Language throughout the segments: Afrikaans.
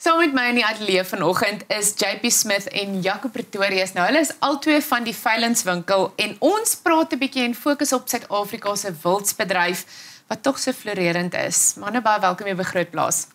Saam met my in die ateljee vanoggend is JP Smith en Jaco Pretorius. Nou, hulle is albei van die veilingswinkel en ons praat 'n bietjie en fokus op Suid-Afrika se wildsbedryf wat tog so floreerend is. Manne, baie welkom hier by Grootplaas.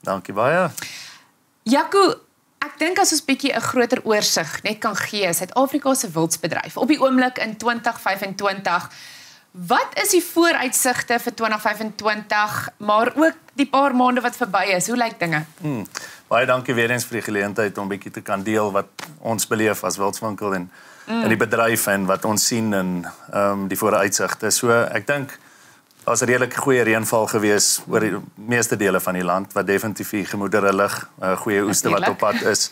Dankie baie. Jaco, ek dink as ons bietjie 'n groter oorsig net kan gee, Suid-Afrika se wildsbedryf op die oomblik in 2025. Wat is die vooruitsigte vir 2025, maar ook die paar maande wat verby is? Hoe lyk dinge? Baie dankie weer eens vir die geleentheid om bietjie te kan deel wat ons beleef as wildswinkel en in die bedryf en wat ons sien in die vooruitsigte. So ek dink daar's 'n redelik goeie reënval gewees oor die meeste dele van die land wat definitief die gemoedere lig, goeie oeste wat op pad is.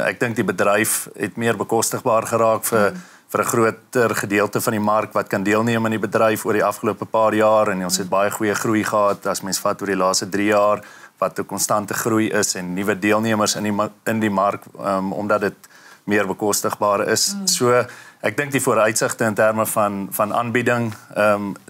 Ek dink die bedryf het meer bekostigbaar geraak vir 'n groter gedeelte van die mark wat kan deelneem aan die bedryf oor die afgelope paar jaar en ons het baie goeie groei gehad as mens vat oor die laaste 3 jaar wat 'n konstante groei is en nuwe deelnemers in die mark omdat dit meer bekostigbaar is. So ek dink die vooruitsigte in terme van aanbieding,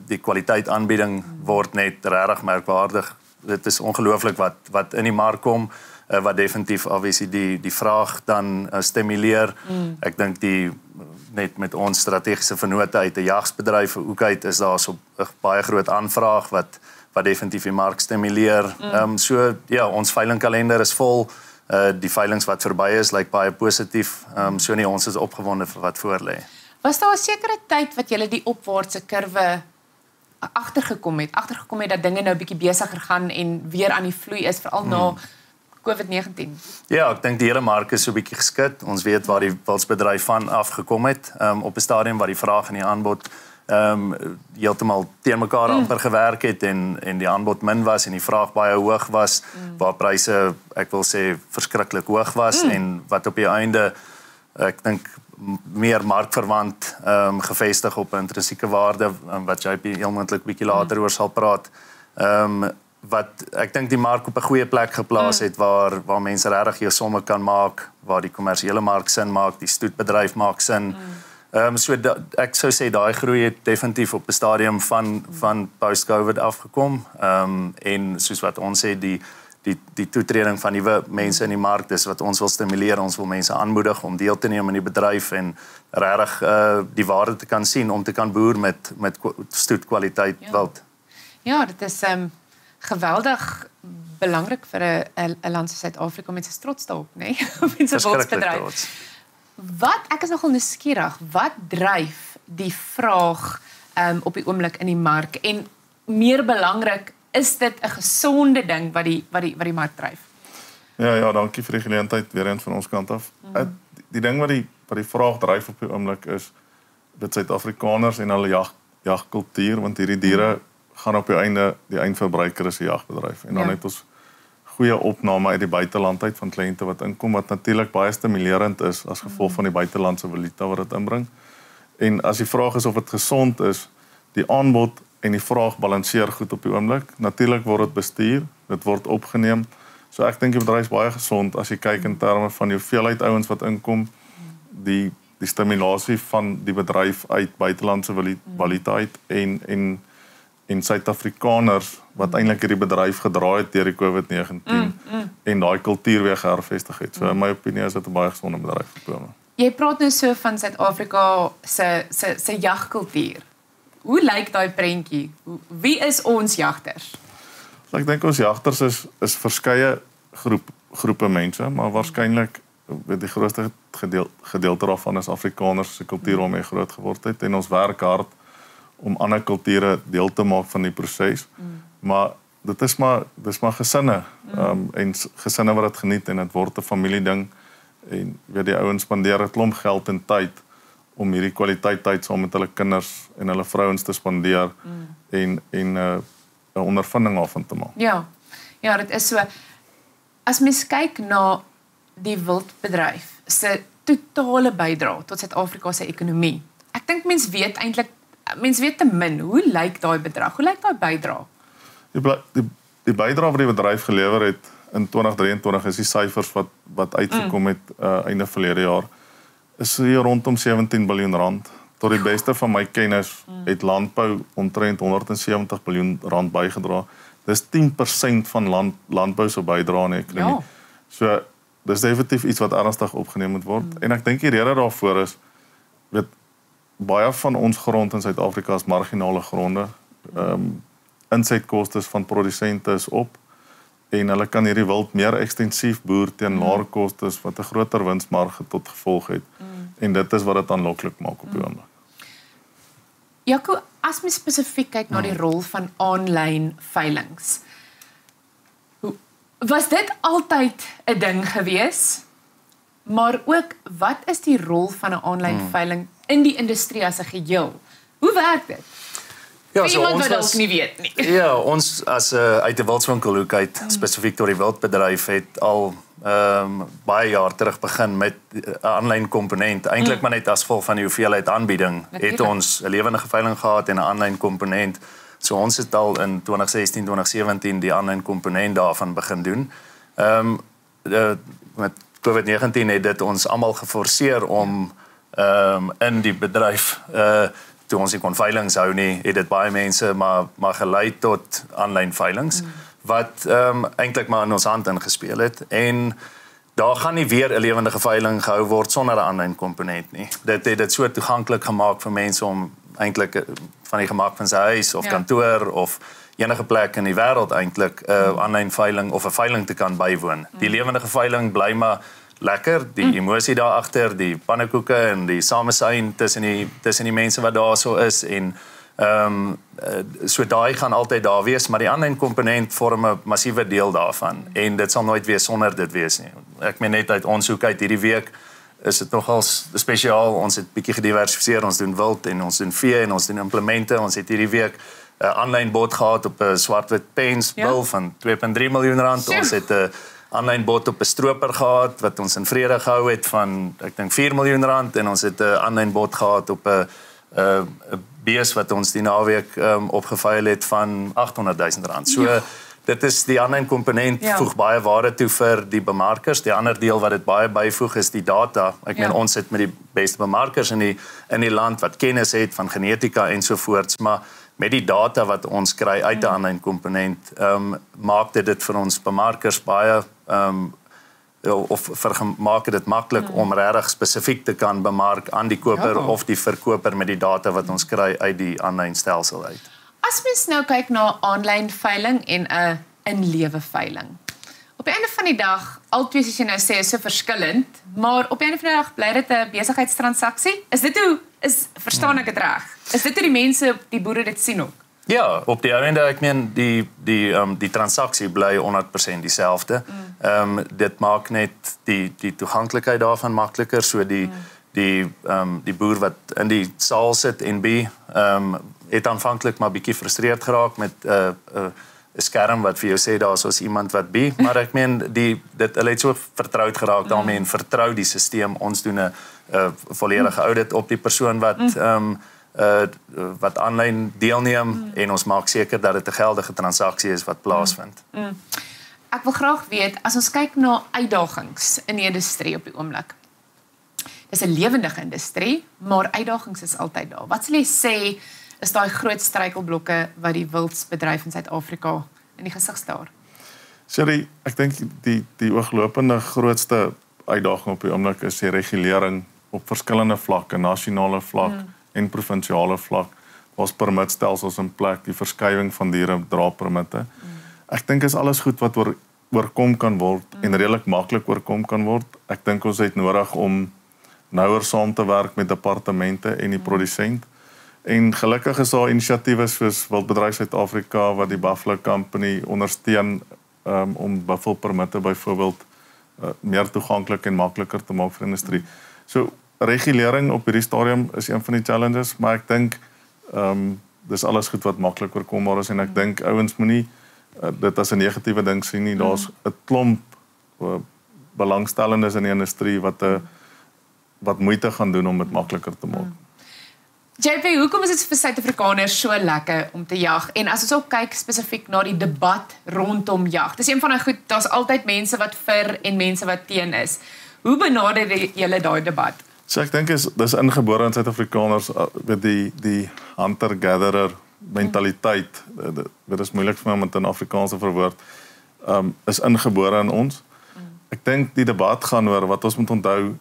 die kwaliteit aanbieding word net regtig merkwaardig. Dit is ongelooflik wat in die mark kom. Wat definitief obviously die vraag dan stimuleer. Ek dink net met ons strategiese vennote uit 'n jagsbedryf ook uit is daar so 'n baie groot aanvraag wat definitief die mark stimuleer. So ja, ons veilingkalender is vol. Die veilings wat verby is lyk baie positief. So nee, ons is opgewonde vir wat voor lê. Was daar 'n sekere tyd wat julle die opwaartse kurwe agtergekom het dat dinge nou bietjie besigger gaan en weer aan die vloei is veral na COVID-19? Ja, ek dink die hele mark is so 'n bietjie geskit. Ons weet waar die wildsbedryf van afgekom het, op 'n stadium waar die vraag en die aanbod heeltemal teen mekaar amper gewerk het en die aanbod min was en die vraag baie hoog was, waar pryse, ek wil sê, verskriklik hoog was en wat op die einde, ek dink, meer markverwant gevestig op intrinsieke waarde, wat JP heel moontlik bietjie later oor sal praat. Wat ek dink die mark op 'n goeie plek geplaas het waar mense regtig jou somme kan maak, waar die kommersiële mark sin maak, die stoetbedryf maak sin. So ek sou sê daai groei het definitief op 'n stadium van post-COVID afgekom. En soos wat ons sê die toetreding van nuwe mense in die mark, dis wat ons wil stimuleer. Ons wil mense aanmoedig om deel te neem in die bedryf en regtig die waarde te kan sien om te kan boer met stoetkwaliteit wild. Ja, dit is geweldig belangrik vir 'n land soos Suid-Afrika met sy trots daarop, né? Met sy wildsbedryf. Ek is nogal nuuskierig, wat dryf die vraag op die oomblik in die mark en meer belangrik, is dit 'n gesonde ding wat die mark dryf? Ja, dankie vir die geleentheid weer eens van ons kant af. Die ding wat die vraag dryf op die oomblik is dit Suid-Afrikaners en hulle jagkultuur, want hierdie diere gaan op die eindverbruiker is die jagbedryf. En dan het ons goeie opname uit die buiteland uit van kliënte wat inkom, wat natuurlik baie stimulerend is as gevolg van die buitelandse valuta wat dit inbring. En as die vraag is of dit gesond is, die aanbod en die vraag balanseer goed op die oomblik. Natuurlik word dit bestuur, dit word opgeneem. So ek dink die bedryf is baie gesond as jy kyk in terme van die hoeveelheid ouens wat inkom, die stimulasie van die bedryf uit buitelandse valuta uit en Suid-Afrikaners wat eintlik hierdie bedryf gedraai het deur die COVID-19 en daai kultuur weer gehervestig het. So in my opinie is dit 'n baie gesonde bedryf gekom. Jy praat nou so van Suid-Afrika se jagkultuur. Hoe lyk daai prentjie? Wie is ons jagters? So ek dink ons jagters is verskeie groepe mense, maar waarskynlik die grootste gedeelte daarvan is Afrikaners se kultuur waarmee groot geword het en ons werk hard om ander kulture deel te maak van die proses. Maar dis maar gesinne en gesinne wat dit geniet en dit word 'n familieding en weet die ouens spandeer 'n klomp geld en tyd om hierdie kwaliteit tyd saam met hulle kinders en hulle vrouens te spandeer en 'n ondervinding daarvan te maak. Ja, dit is so. As mens kyk na die wildbedryf se totale bydrae tot Suid-Afrika se ekonomie. Ek dink mens weet te min. Hoe lyk daai bedrag? Hoe lyk daai bydrae? Die bydrae wat die bedryf gelewer het in 2023 is die syfers wat uitgekom het einde verlede jaar. Is hier rondom 17 biljoen rand. Tot die beste van my kennis het landbou omtrent 170 biljoen rand bygedra. dis 10% van landbou se bydrae aan die ekonomie. Ja. So dis definitief iets wat ernstig opgeneem moet word. En ek dink die rede daarvoor is baie van ons grond in Suid-Afrika is marginale gronde. Insetkostes van produsente is op en hulle kan hierdie wild meer ekstensief boer teen laer kostes wat 'n groter winsmarge tot gevolg het. En dit is wat dit aanloklik maak op die oomblik. Jaco, as mens spesifiek kyk na die rol van aanlyn veilings. Was dit altyd 'n ding gewees? Maar ook, wat is die rol van 'n aanlyn veiling in die industrie as 'n geheel? Hoe werk dit? Ja, so iemand wat dalk nie weet nie. Ja, ons as uit 'n wildswinkelhoek uit spesifiek tot die wildbedryf het al baie jaar terug begin met 'n aanlyn komponent. Eintlik maar net as gevolg van die hoeveelheid aanbieding het ons 'n lewendige veiling gehad en 'n aanlyn komponent. So ons het al in 2016, 2017 die aanlyn komponent daarvan begin doen. Met COVID-19 het dit ons almal geforseer om in die bedryf toe ons nie kon veilings hou nie, het dit baie mense maar gelei tot aanlyn veilings wat eintlik maar in ons hand ingespeel het en daar gaan nie weer 'n lewendige veiling gehou word sonder 'n aanlyn komponent nie. Dit het dit so toeganklik gemaak vir mense om eintlik van die gemak van sy huis of kantoor of enige plek in die wêreld eintlik 'n aanlyn veiling of 'n veiling te kan bywoon. Die lewendige veiling bly maar lekker, die emosie daar agter, die pannekoeke en die samesyn tussen die mense wat daar so is en so daai gaan altyd daar wees, maar die aanlyn komponent vorm 'n massiewe deel daarvan en dit sal nooit weer sonder dit wees nie. Ek meen net uit ons hoek uit hierdie week is dit nogal spesiaal. Ons het bietjie gediversifiseer. Ons doen wild en ons doen vee en ons doen implemente. Ons het hierdie week 'n aanlyn bod gehad op 'n swartwit pens bil van 2.3 miljoen rand. Ons het 'n aanlyn bod op 'n stroper gehad wat ons in vrede gehou het van ek dink 4 miljoen rand en ons het 'n aanlyn bod gehad op 'n bees wat ons die naweek opgeveil het van 800 000 rand. So dit is die aanlyn komponent voeg baie waarde toe vir die bemarkers. Die ander deel wat dit baie byvoeg is die data. Ek meen ons sit met die beste bemarkers in die land wat kennis het van genetika ensovoorts, maar met die data wat ons kry uit die aanlyn komponent, maak dit vir ons bemarkers baie maak dit maklik om regtig spesifiek te kan bemark aan die koper of die verkoper met die data wat ons kry uit die aanlyn stelsel uit. As mens nou kyk na aanlyn veiling en 'n in-lewe veiling. Op die einde van die dag, albei soos jy nou sê, is so verskillend, maar op die einde van die dag bly dit 'n besigheidstransaksie. Verstaan ek dit reg? Is dit hoe die mense, die boere dit sien ook? Ja, op die einde, ek meen die transaksie bly 100% dieselfde. Dit maak net die toeganklikheid daarvan makliker, so die boer wat in die saal sit en het aanvanklik maar bietjie frustreerd geraak met 'n skerm wat vir jou sê daar's ons iemand wat maar ek meen hulle het so vertroud geraak daarmee en vertrou die stelsel. Ons doen 'n volledige audit op die persoon wat aanlyn deelneem en ons maak seker dat dit 'n geldige transaksie is wat plaasvind. Ek wil graag weet, as ons kyk na uitdagings in die industrie op die oomblik. Dis 'n lewendige industrie, maar uitdagings is altyd daar. Wat sal jy sê is daai groot struikelblokke wat die wildsbedryf in Suid-Afrika in die gesig staar? Sherry, ek dink die ooglopende grootste uitdaging op die oomblik is die regulering op verskillende vlakke, nasionale vlak en provinsiale vlak. Daar's permitstelsels in plek, die verskywing van diere dra permitte. Ek dink is alles goed wat oorkom kan word en redelik maklik oorkom kan word. Ek dink ons het nodig om nouer saam te werk met departemente en die produsent. En gelukkig is daar inisiatiewe soos Wildbedryf Suid-Afrika wat die Buffalo Company ondersteun om buffelpermitte byvoorbeeld meer toeganklik en makliker te maak vir industrie. So regulering op hierdie stadium is een van die challenges, maar ek dink dis alles goed wat maklik oorkombaar is en ek dink ouens moenie dit as 'n negatiewe ding sien nie. Daar's 'n klomp belangstellendes in die industrie wat moeite gaan doen om dit makliker te maak. JP, hoekom is dit vir Suid-Afrikaners so lekker om te jag? En as ons ook kyk spesifiek na die debat rondom jag. Dis een van die goed, daar's altyd mense wat vir en mense wat teen is. Hoe benader julle daai debat? So ek dink dis ingebore in Suid-Afrikaners met die hunter-gatherer mentaliteit, dit is moeilik vir my om dit in Afrikaans te verwoord, is ingebore in ons. Ek dink die debat gaan oor wat ons moet onthou,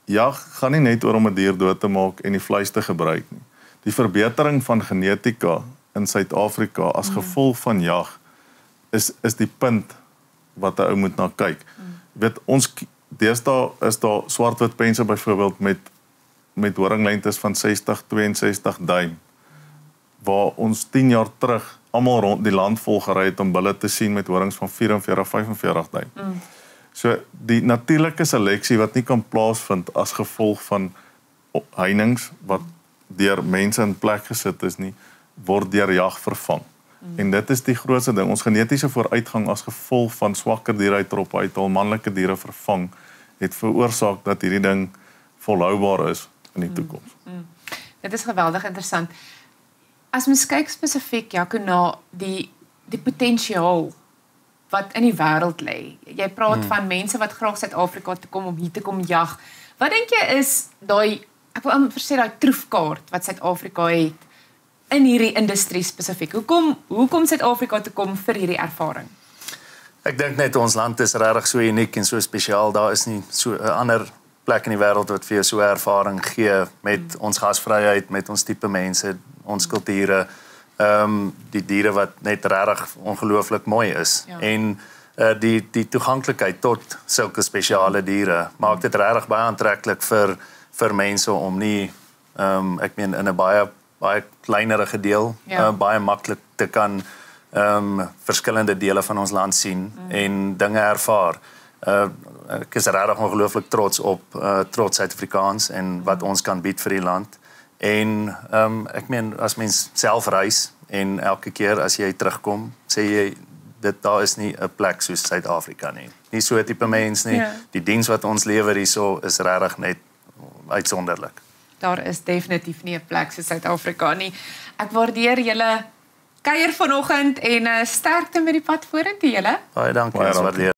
jag gaan nie net oor om 'n dier dood te maak en die vleis te gebruik nie. Die verbetering van genetika in Suid-Afrika as gevolg van jag is die punt wat 'n ou moet na kyk. Jy weet, ons deesdae is daar swart-wit pense byvoorbeeld met horinglengtes van 60-62 duim, waar ons 10 jaar terug almal rond die land vol gery het om bulle te sien met horings van 44-45 duim. So die natuurlike seleksie wat nie kan plaasvind as gevolg van heininge wat deur mense in plek gesit is nie, word deur jag vervang. En dit is die grootste ding, ons genetiese vooruitgang as gevolg van swakker diere uit troppe uit al manlike diere vervang, het veroorsaak dat hierdie ding volhoubaar is in die toekoms. Dit is geweldig interessant. As mens kyk spesifiek, Jaco, na die potensiaal wat in die wêreld lê. Jy praat van mense wat graag Suid-Afrika toe kom om hier te kom jag. Wat dink jy is daai, ek wil amper sê daai troefkaart wat Suid-Afrika het in hierdie industrie spesifiek? Hoekom Suid-Afrika toe kom vir hierdie ervaring? Ek dink net ons land is regtig so uniek en so spesiaal. Daar is nie so 'n ander plek in die wêreld wat vir jou so ervaring gee met ons gasvryheid, met ons tipe mense, ons kulture, die diere wat net regtig ongelooflik mooi is. Ja. En die toeganklikheid tot sulke spesiale diere maak dit regtig baie aantreklik vir mense om nie ek meen in 'n baie kleinerige deel, baie maklik te kan verskillende dele van ons land sien en dinge ervaar. Ek is regtig ongelooflik trots Suid-Afrikaans en wat ons kan bied vir die land. En ek meen as mens self reis en elke keer as jy terugkom, sê jy daar is nie 'n plek soos Suid-Afrika nie. Nie so 'n tipe mens nie. Die diens wat ons lewer hierso is regtig net uitsonderlik. Daar is definitief nie 'n plek soos Suid-Afrika nie. Ek waardeer julle kuier vanoggend en sterkte met die pad vorentoe julle. Baie dankie, ons waardeer.